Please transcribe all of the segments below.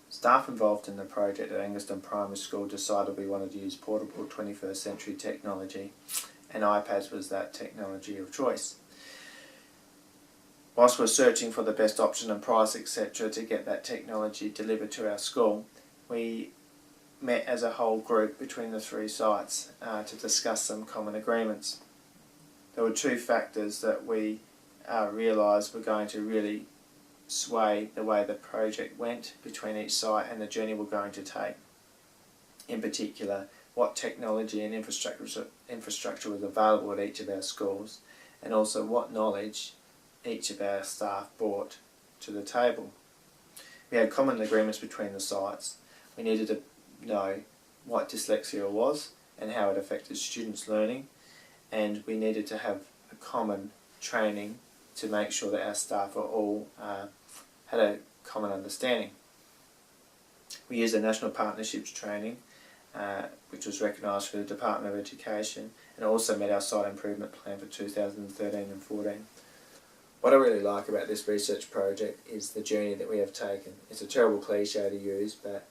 Staff involved in the project at Angaston Primary School decided we wanted to use portable 21st century technology, and iPads was that technology of choice. Whilst we're searching for the best option and price, etc., to get that technology delivered to our school, we met as a whole group between the three sites to discuss some common agreements. There were two factors that we realised were going to really sway the way the project went between each site and the journey we're going to take. In particular, what technology and infrastructure was available at each of our schools, and also what knowledge each of our staff brought to the table. We had common agreements between the sites. We needed to know what dyslexia was and how it affected students' learning, and we needed to have a common training to make sure that our staff are all had a common understanding. We used a national partnerships training which was recognised for the Department of Education, and also met our site improvement plan for 2013 and 14. What I really like about this research project is the journey that we have taken. It's a terrible cliche to use, but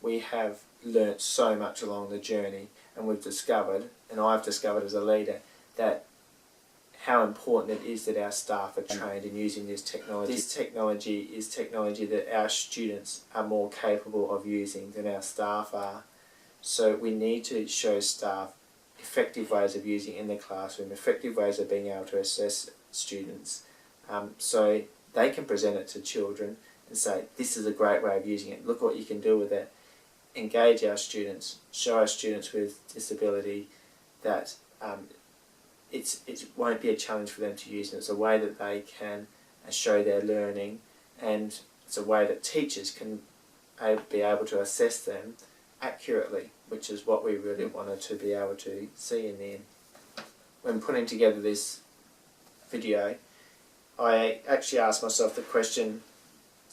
we have learnt so much along the journey, and we've discovered, and I've discovered as a leader, that how important it is that our staff are trained in using this technology. This technology is technology that our students are more capable of using than our staff are. So we need to show staff effective ways of using it in the classroom, effective ways of being able to assess students, so they can present it to children and say, this is a great way of using it, look what you can do with it. Engage our students, show our students with disability that it won't be a challenge for them to use, and it's a way that they can show their learning, and it's a way that teachers can be able to assess them accurately, which is what we really wanted to be able to see in the end. When putting together this video, I actually asked myself the question,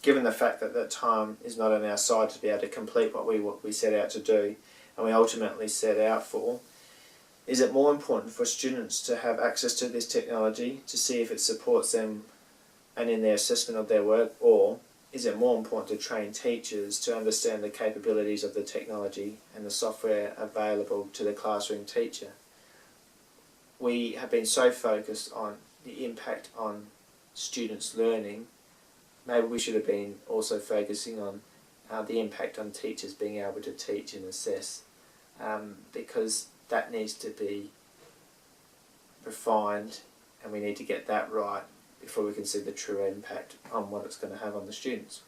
given the fact that the time is not on our side to be able to complete what we set out to do, and we ultimately set out for, is it more important for students to have access to this technology to see if it supports them and in their assessment of their work, or is it more important to train teachers to understand the capabilities of the technology and the software available to the classroom teacher? We have been so focused on the impact on students' learning, maybe we should have been also focusing on the impact on teachers being able to teach and assess, because that needs to be refined, and we need to get that right before we can see the true impact on what it's going to have on the students.